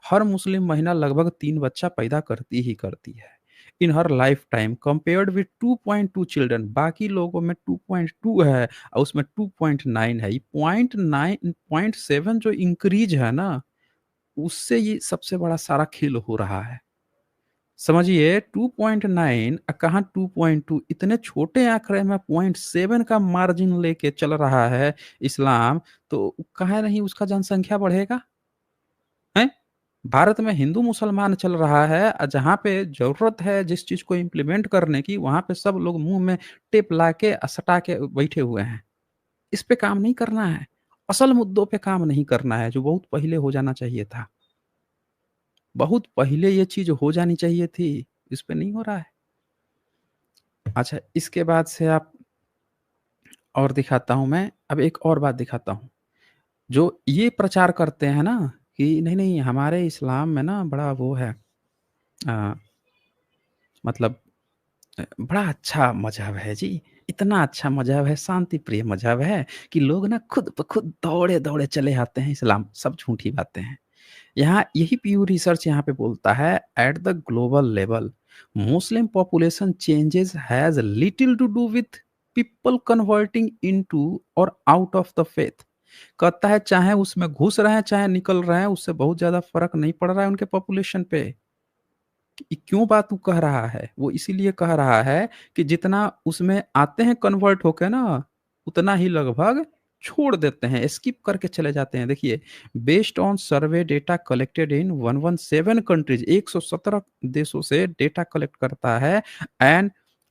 S1: हर मुस्लिम महिला लगभग 3 बच्चा पैदा करती ही करती है in her lifetime, compared with 2.2 children. बाकी लोगों में 2.2 है और उसमें 2.9 है। ये 0.9 0.7 जो इंक्रीज है ना, उससे ये सबसे बड़ा सारा खेल हो रहा है। समझिए 2.9 कहाँ 2.2, इतने छोटे आँकड़े में 0.7 का मार्जिन लेके चल रहा है इस्लाम, तो काहे नहीं उसका जनसंख्या बढ़ेगा, हैं? भारत में हिंदू-मुसलमान चल रहा है जहाँ पे ज़रूरत है जिस चीज़ को इम्प्लीमेंट करने की, वहाँ पे सब लोग मुँह में टेप लाके सटा के बैठे हुए हैं। इस पे काम नहीं करना है। असल मुद्दों पे काम नहीं करना है, जो बहुत पहले हो जाना चाहिए था। बहुत पहले ये चीज़ हो जानी चाहिए थी, इस पे नहीं हो रहा है। अच्छा, इसके बाद से आप और दिखाता हूँ मैं, अब एक और बात दिखाता हूँ। जो ये प्रचार करते हैं ना कि नहीं-नहीं हमारे इस्लाम में ना बड़ा वो है अ, मतलब बड़ा अच्छा मज़हब है जी, इतना अच्छा मज़हब है, शांति प्रिय मज़हब है कि लोग ना खुद ब खुद दौड़े-दौड़े चले आते हैं इस्लाम, सब झूठी बातें हैं। यहाँ यही प्यू रिसर्च यहाँ पे बोलता है at the global level Muslim population changes has little to do with people converting into or out of the faith. कहता है चाहे उसमें घुस रहे हैं चाहे निकल रहे हैं उससे बहुत ज्यादा फर्क नहीं पड़ रहा है उनके पॉपुलेशन पे। क्यों बात वो कह रहा है, वो इसीलिए कह रहा है कि जितना उसमें आते हैं कन्वर्ट होके ना उतना ही लगभग छोड़ देते हैं, स्किप करके चले जाते हैं। देखिए based on survey data collected in 117 countries, 117 देशों से डेटा कलेक्ट करता है एंड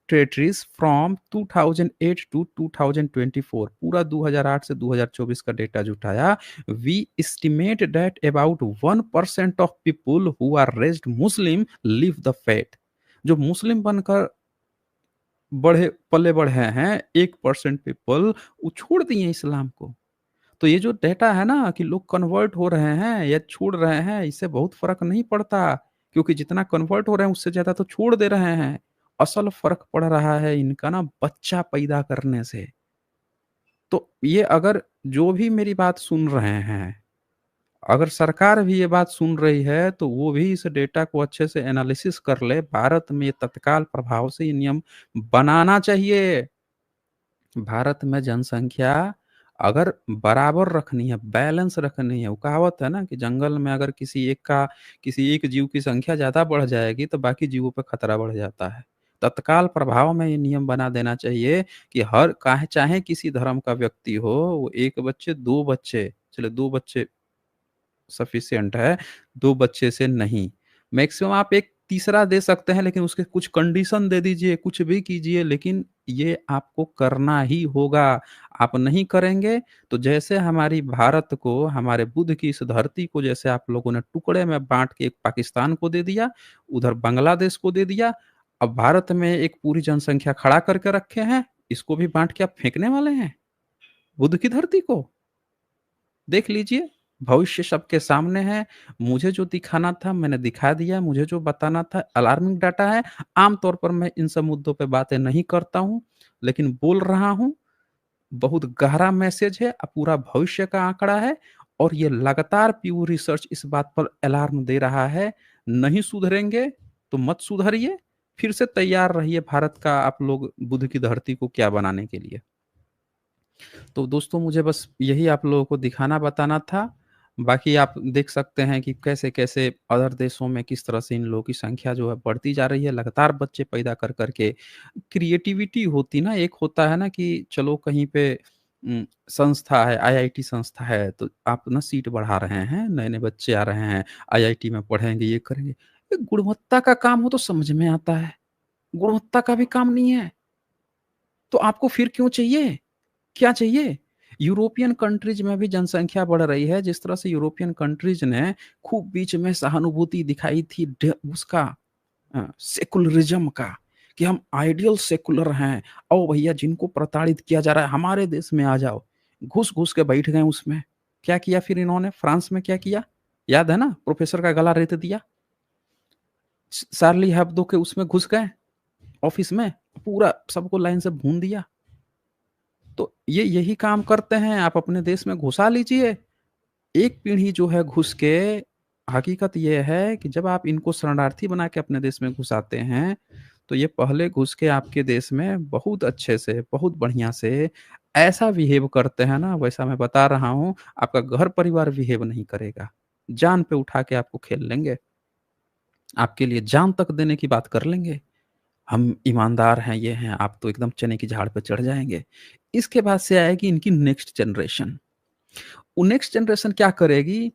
S1: टेरिटरीज फ्रॉम 2008 टू 2024, पूरा 2008 से 2024 का डेटा जुटाया। We estimate that about 1% of people who are raised Muslim leave the faith. जो मुस्लिम बनकर बढ़े पले बढ़े हैं 1% पीपल वो छोड़ दिए इस्लाम को। तो ये जो डेटा है ना कि लोग कन्वर्ट हो रहे हैं या छोड़ रहे हैं, इससे बहुत फ़र्क नहीं पड़ता, क्योंकि जितना कन्वर्ट हो रहे हैं उससे ज़्यादा तो छोड़ दे रहे हैं। असल फ़र्क पड़ रहा है इनका ना बच्चा पैदा करने से। तो ये अगर जो भी मेरी बात सुन रहे हैं, अगर सरकार भी ये बात सुन रही है तो वो भी इस डेटा को अच्छे से एनालिसिस कर ले। भारत में ये तत्काल प्रभाव से ये नियम बनाना चाहिए। भारत में जनसंख्या अगर बराबर रखनी है, बैलेंस रखनी है, वो कहावत है ना कि जंगल में अगर किसी एक जीव की संख्या ज़्यादा बढ़ जाएगी तो बाकी जीवों पे खतरा बढ़ जाता है। तत्काल प्रभाव में ये नियम बना देना चाहिए कि हर काहे चाहे किसी धर्म का व्यक्ति हो, वो 1 बच्चे, 2 बच्चे, चलो 2 बच्चे सफिशिएंट है, 2 बच्चे से नहीं। मैक्सिमम आप एक तीसरा दे सकते हैं लेकिन उसके कुछ कंडीशन दे दीजिए, कुछ भी कीजिए लेकिन ये आपको करना ही होगा। आप नहीं करेंगे तो जैसे हमारी भारत को, हमारे बुद्ध की इस धरती को जैसे आप लोगों ने टुकड़े में बाँट के एक पाकिस्तान को दे दिया, उधर बांग्लादेश को दे दिया, अब भारत में एक पूरी जनसंख्या खड़ा करके रखे हैं, इसको भी बाँट के आप फेंकने वाले हैं, बुद्ध की धरती को। देख लीजिए, भविष्य सबके सामने है। मुझे जो दिखाना था मैंने दिखा दिया, मुझे जो बताना था अलार्मिंग डाटा है। आम तौर पर मैं इन सब मुद्दों पे बातें नहीं करता हूँ, लेकिन बोल रहा हूँ। बहुत गहरा मैसेज है, पूरा भविष्य का आंकड़ा है और ये लगातार पीयू रिसर्च इस बात पर अलार्म दे रहा है, नहीं सुधरेंगे तो मत सुधरिए, फिर से तैयार रहिए भारत का आप लोग बुद्ध की धरती को क्या बनाने के लिए। तो दोस्तों मुझे बस यही आप लोगों को दिखाना बताना था। बाकी आप देख सकते हैं कि कैसे-कैसे अदर देशों में किस तरह से इन लोगों की संख्या जो है बढ़ती जा रही है, लगातार बच्चे पैदा कर के। क्रिएटिविटी होती ना, एक होता है ना कि चलो कहीं पे संस्था है, आईआईटी संस्था है, तो आप ना सीट बढ़ा रहे हैं, नए-नए बच्चे आ रहे हैं, आईआईटी में पढ़ेंगे, ये करेंगे। ये गुणवत्ता का काम हो तो समझ में आता है, गुणवत्ता का भी काम नहीं है, तो आपको फिर क्यों चाहिए? क्या चाहिए? यूरोपियन कंट्रीज़ में भी जनसंख्या बढ़ रही है, जिस तरह से यूरोपियन कंट्रीज़ ने खूब बीच में सहानुभूति दिखाई थी उसका सेकुलरिज़्म का, कि हम आइडियल सेकुलर हैं। आओ भैया जिनको प्रताड़ित किया जा रहा है हमारे देश में आ जाओ। घुस-घुस के बैठ गए उसमें। क्या किया फिर इन्होंने फ्रांस में क्या किया? याद है ना? प्रोफ़ेसर का गला रेत दिया। शार्ली हेब्दो के उसमें घुस गए ऑफ़िस में, पूरा सबको लाइन से भून दिया। तो ये यही काम करते हैं, आप अपने देश में घुसा लीजिए। एक पीढ़ी जो है घुस के, हकीकत ये है कि जब आप इनको शरणार्थी बना के अपने देश में घुसाते हैं, तो ये पहले घुस के आपके देश में बहुत अच्छे से, बहुत बढ़िया से ऐसा बिहेव करते हैं ना, वैसा मैं बता रहा हूँ, आपका घर परिवार बिहेव नहीं करेगा। जान पे उठा के आपको खेल लेंगे। आपके लिए जान तक देने की बात कर लेंगे। हम ईमानदार हैं, ये हैं, आप तो एकदम चने की झाड़ पे चढ़ जाएँगे। इसके बाद से आएगी इनकी नेक्स्ट जनरेशन। वो नेक्स्ट जनरेशन क्या करेगी,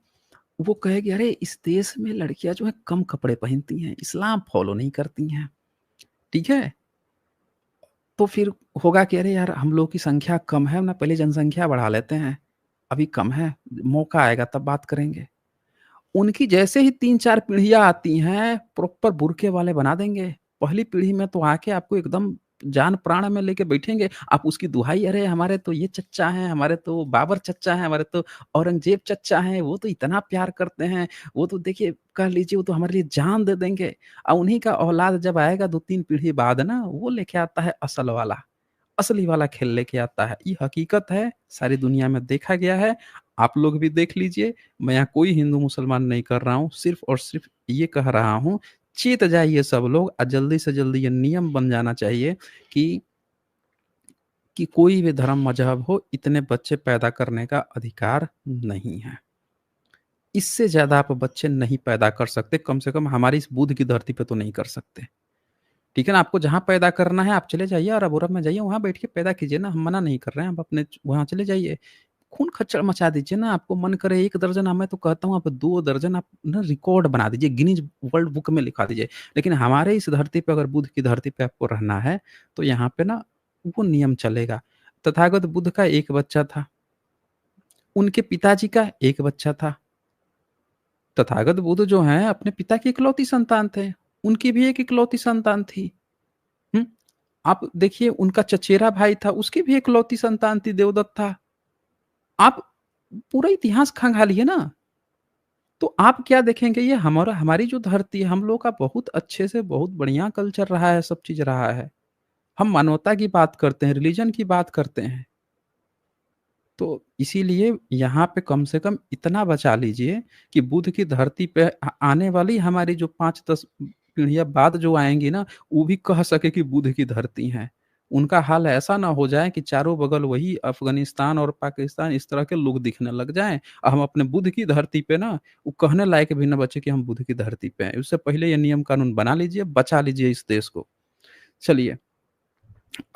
S1: वो कहेगी अरे इस देश में लड़कियाँ जो हैं कम कपड़े पहनती हैं, इस्लाम फ़ॉलो नहीं करती हैं, ठीक है? तो फिर होगा कि अरे यार हम लोगों की संख्या कम है ना, पहले जनसंख्या बढ़ा लेते हैं, अभी कम है, मौका आएगा तब बात करेंगे। उनकी जैसे ही 3-4 पीढ़ियाँ आती हैं, प्रॉपर बुर्के वाले बना देंगे। पहली पीढ़ी में तो आके आपको एकदम जान-प्राण में लेके बैठेंगे। आप उसकी दुहाई, "अरे! हमारे तो ये चच्चा हैं, हमारे तो बाबर चच्चा हैं, हमारे तो औरंगज़ेब चच्चा हैं, वो तो इतना प्यार करते हैं, वो तो देखिए कह लीजिए वो तो हमारे लिए जान दे देंगे।" उन्हीं का औलाद जब आएगा 2-3 पीढ़ी बाद ना, वो लेके आता है असल वाला। असली वाला खेल लेके आता है। ये हकीकत है, सारी दुनिया में देखा गया है। आप लोग भी देख लीजिए। मैं यहाँ कोई हिंदू-मुसलमान नहीं कर रहा हूँ। सिर्फ़ और सिर्फ़ ये कह रहा हूँ, चेत जाइए सब लोग जल्दी से जल्दी ये नियम बन जाना चाहिए कि कोई भी धर्म मज़हब हो, इतने बच्चे पैदा करने का अधिकार नहीं है। इससे ज़्यादा आप बच्चे नहीं पैदा कर सकते, कम से कम हमारी इस बुध की धरती पे तो नहीं कर सकते। ठीक है ना? आपको जहाँ पैदा करना है आप चले जाइए, अरब-उरब में जाइए, वहाँ बैठ के पैदा कीजिए ना, हम मना नहीं कर रहे हैं, आप अपने वहाँ चले जाइए। खून खच्चर मचा दीजिए ना, आपको मन करे 1 दर्जन मैं तो कहता हूँ आप 2 दर्जन आप ना रिकॉर्ड बना दीजिए, गिनीज़ वर्ल्ड बुक में लिखवा दीजिए। लेकिन हमारे इस धरती पे अगर बुध की धरती पे आपको रहना है, तो यहाँ पे ना वो नियम चलेगा। तथागत बुद्ध का 1 बच्चा था, उनके पिताजी का 1 बच्चा था। तथागत बुद्ध जो हैं अपने पिता की इकलौती संतान थे, उनकी भी एक इकलौती संतान थी। हुँ? आप देखिए उनका चचेरा भाई था, उसकी भी इकलौती संतान थी, देवदत्त था। आप पूरा इतिहास खंगालिए ना, तो आप क्या देखेंगे ये हमारी जो धरती है, हम लोग का बहुत अच्छे से बहुत बढ़िया कल्चर रहा है, सब चीज़ रहा है। हम मानवता की बात करते हैं, रिलिजन की बात करते हैं। तो इसीलिए यहाँ पे कम से कम इतना बचा लीजिए कि बुध की धरती पे आने वाली हमारी जो 5-10 पीढ़ियाँ बाद जो आएँगी ना, वो भी कह सके कि बुध की धरती हैं। उनका हाल ऐसा ना हो जाए कि चारों बगल वही अफ़गानिस्तान और पाकिस्तान इस तरह के लोग दिखने लग जाएँ और हम अपने बुध की धरती पे ना, वो कहने लायक भी ना बचे कि हम बुध की धरती पे हैं। उससे पहले ये नियम कानून बना लीजिए, बचा लीजिए इस देश को। चलिए,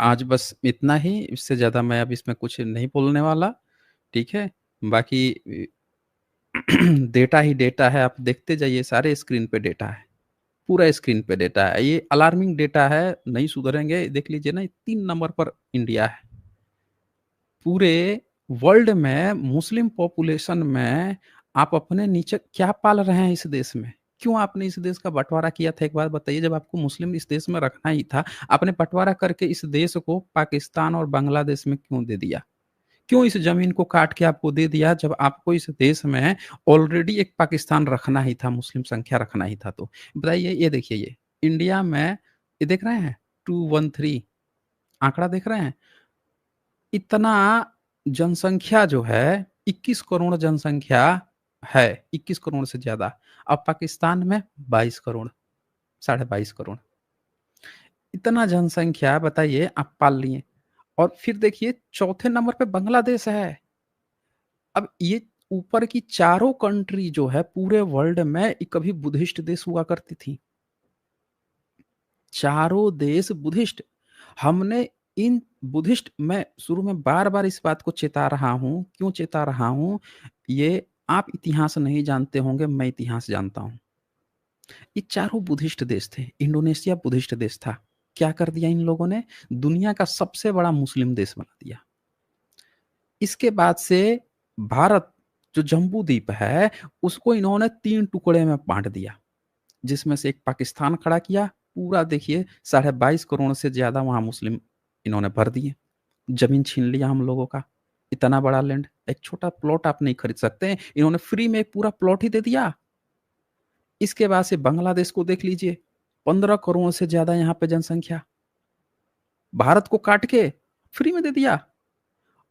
S1: आज बस इतना ही, इससे ज़्यादा मैं अब इसमें कुछ नहीं बोलने वाला। ठीक है? बाकी डेटा ही डेटा है, आप देखते जाइए सारे स्क्रीन पे डेटा है, पूरा स्क्रीन पे डेटा है। ये अलार्मिंग डेटा है, नहीं सुधरेंगे, देख लीजिए ना 3 नंबर पर इंडिया है। पूरे वर्ल्ड में मुस्लिम पॉपुलेशन में आप अपने नीचे क्या पाल रहे हैं इस देश में? क्यों आपने इस देश का बँटवारा किया था, एक बात बताइए? जब आपको मुस्लिम इस देश में रखना ही था, आपने बँटवारा करके इस देश को पाकिस्तान और बांग्लादेश में क्यों दे दिया? क्यों इस ज़मीन को काट के आपको दे दिया जब आपको इस देश में ऑलरेडी एक पाकिस्तान रखना ही था, मुस्लिम संख्या रखना ही था तो? बताइए ये देखिए ये, इंडिया में ये देख रहे हैं 213 आंकड़ा देख रहे हैं? इतना जनसंख्या जो है 21 करोड़ जनसंख्या है, 21 करोड़ से ज़्यादा। अब पाकिस्तान में 22 करोड़, साढ़े 22 करोड़। इतना जनसंख्या बताइए आप पाल लिए और फिर देखिए चौथे नंबर पे बांग्लादेश है। अब ये ऊपर की चारों कंट्री जो है पूरे वर्ल्ड में ये कभी बुद्धिस्ट देश हुआ करती थी। चारों देश बुद्धिस्ट। हमने इन बुद्धिस्ट मैं शुरू में बार-बार इस बात को चेता रहा हूँ, क्यों चेता रहा हूँ? ये आप इतिहास नहीं जानते होंगे, मैं इतिहास जानता हूँ। ये चारों बुद्धिस्ट देश थे। इंडोनेशिया बुद्धिस्ट देश था। क्या कर दिया इन लोगों ने? दुनिया का सबसे बड़ा मुस्लिम देश बना दिया। इसके बाद से भारत जो जम्बू द्वीप है, उसको इन्होंने 3 टुकड़े में बाँट दिया, जिसमें से एक पाकिस्तान खड़ा किया, पूरा देखिए साढ़े 22 करोड़ से ज़्यादा वहाँ मुस्लिम इन्होंने भर दिए। ज़मीन छीन लिया हम लोगों का, इतना बड़ा लैंड, एक छोटा प्लॉट आप नहीं खरीद सकते, इन्होंने फ्री में एक पूरा प्लॉट ही दे दिया। इसके बाद से बांग्लादेश को देख लीजिए, 15 करोड़ से ज़्यादा यहाँ पे जनसंख्या, भारत को काट के फ्री में दे दिया।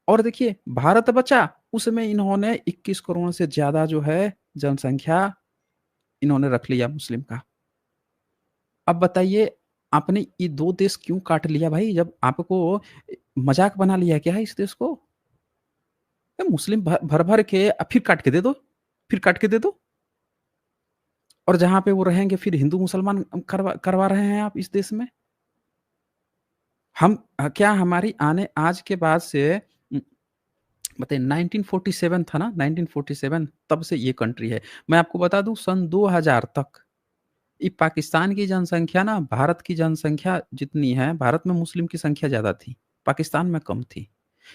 S1: और देखिए भारत बचा, उसमें इन्होंने 21 करोड़ से ज़्यादा जो है जनसंख्या इन्होंने रख लिया मुस्लिम का। अब बताइए आपने ये 2 देश क्यों काट लिया भाई? जब आपको मज़ाक बना लिया क्या है इस देश को? मुस्लिम भर-भर के फिर काट के दे दो, फिर काट के दे दो। और जहाँ पे वो रहेंगे फिर हिंदू मुसलमान करवा करवा रहे हैं आप इस देश में। क्या हमारी आने आज के बाद से बताइए 1947 था ना, 1947 तब से ये कंट्री है। मैं आपको बता दूँ सन 2000 तक ये पाकिस्तान की जनसंख्या ना भारत की जनसंख्या जितनी है, भारत में मुस्लिम की संख्या ज़्यादा थी, पाकिस्तान में कम थी।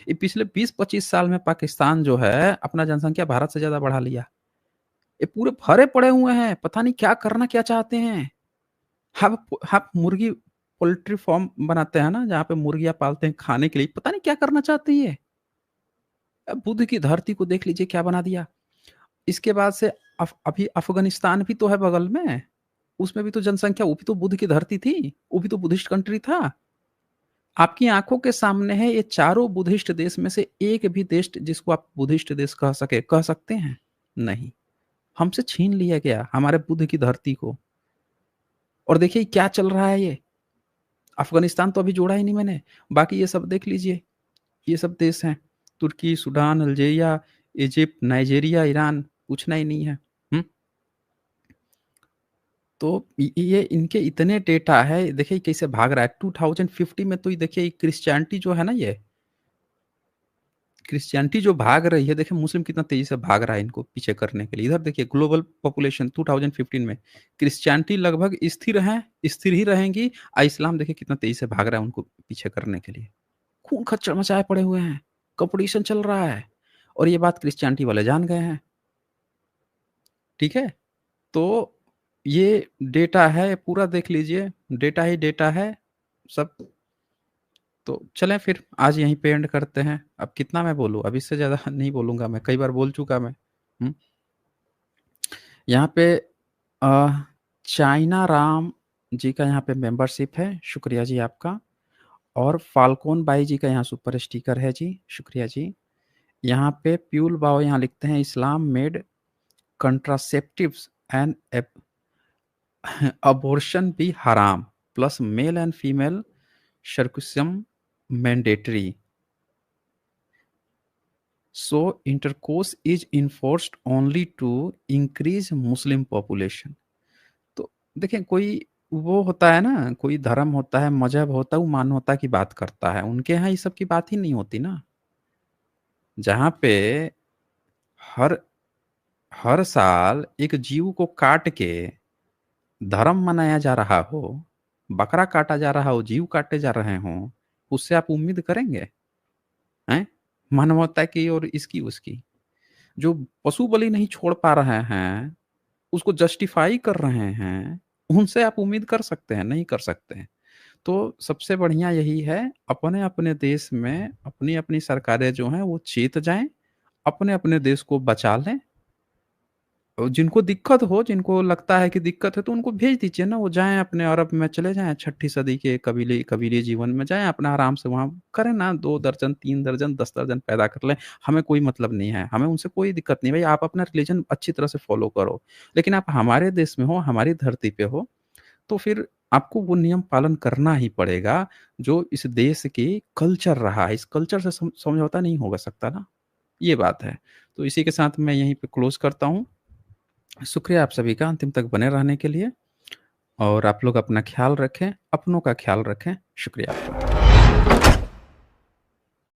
S1: ये पिछले 20-25 साल में पाकिस्तान जो है अपना जनसंख्या भारत से ज़्यादा बढ़ा लिया। ये पूरे भरे पड़े हुए हैं, पता नहीं क्या करना क्या चाहते हैं। आप मुर्गी पोल्ट्री फार्म बनाते हैं ना, जहाँ पे मुर्गियाँ पालते हैं खाने के लिए, पता नहीं क्या करना चाहते हैं ये। बुध की धरती को देख लीजिए क्या बना दिया। इसके बाद से अभी अफ़गानिस्तान भी तो है बगल में, उसमें भी तो जनसंख्या वो भी तो बुध की धरती थी, वो भी तो बुद्धिस्ट कंट्री था। आपकी आँखों के सामने है ये चारों बुद्धिस्ट देश में से एक भी देश जिसको आप बुद्धिस्ट देश कह सकते हैं? नहीं, हमसे छीन लिया गया हमारे बुध की धरती को। और देखिए क्या चल रहा है ये, अफ़गानिस्तान तो अभी जोड़ा ही नहीं मैंने, बाकी ये सब देख लीजिए, ये सब देश हैं, तुर्की, Sudan, Algeria, Egypt, Nigeria, Iran, पूछना ही नहीं है। हुँ? तो ये इनके इतने डेटा है, देखिए कैसे भाग रहा है। 2050 में तो ये देखिए क्रिश्चियनिटी जो है ना ये, क्रिश्चियनिटी जो भाग रही है, देखिए मुस्लिम कितना तेज़ी से भाग रहा है इनको पीछे करने के लिए। इधर देखिए ग्लोबल पॉपुलेशन 2015 में क्रिश्चियनिटी लगभग स्थिर ही रहेंगी, इस्लाम देखिए कितना तेज़ी से भाग रहा है उनको पीछे करने के लिए। खून खच्चर मचाए पड़े हुए हैं, कॉम्पिटिशन चल रहा है और ये बात क्रिश्चियनिटी वाले जान गए हैं, ठीक है? तो ये डेटा है, पूरा देख लीजिए, डेटा ही डेटा है सब। तो चलें फिर आज यहीं पे एंड करते हैं। अब कितना मैं बोलूँ? अब इससे ज़्यादा नहीं बोलूँगा मैं, कई बार बोल चुका मैं। हुँ? यहाँ पे अ, चाइना राम जी का यहाँ पे मेंबरशिप है, शुक्रिया जी आपका। और फाल्कोन बाई जी का यहाँ सुपर स्टिकर है जी, शुक्रिया जी। यहाँ पे प्यूल बाओ यहाँ लिखते हैं इस्लाम made contraceptives and abortion be haram plus male and female circumcision mandatory. So intercourse is enforced only to increase Muslim population. तो देखें कोई वो होता है ना, कोई धर्म होता है, मज़हब होता है, वो मानवता की बात करता है। उनके यहाँ ये सब की बात ही नहीं होती ना। जहाँ पे हर हर साल एक जीव को काट के धर्म मनाया जा रहा हो, बकरा काटा जा रहा हो, जीव काटे जा रहे हों, उससे आप उम्मीद करेंगे? हैं? मानवता की और इसकी उसकी। जो पशु बलि नहीं छोड़ पा रहे हैं, उसको जस्टिफाई कर रहे हैं, उनसे आप उम्मीद कर सकते हैं? नहीं कर सकते हैं। तो सबसे बढ़िया यही है, अपने-अपने देश में अपनी-अपनी सरकारें जो हैं, वो चेत जाएँ, अपने-अपने देश को बचा लें। जिनको दिक्कत हो, जिनको लगता है कि दिक्कत है तो उनको भेज दीजिए ना, वो जाएँ अपने अरब में चले जाएँ, छठी सदी के कबीले जीवन में जाएँ, अपना आराम से वहाँ करें ना 2 दर्जन, 3 दर्जन, 10 दर्जन पैदा कर लें, हमें कोई मतलब नहीं है, हमें उनसे कोई दिक्कत नहीं है। भई आप अपना रिलीजन अच्छी तरह से फ़ॉलो करो, लेकिन आप हमारे देश में हो, हमारी धरती पे हो, तो फिर आपको वो नियम पालन करना ही पड़ेगा, जो इस देश की कल्चर रहा है, इस कल्चर से समझौता नहीं हो सकता ना, ये बात है। तो इसी के साथ मैं यहीं पे क्लोज़ करता हूँ। शुक्रिया आप सभी का अंतिम तक बने रहने के लिए और आप लोग अपना ख्याल रखें, अपनों का ख्याल रखें। शुक्रिया आपका।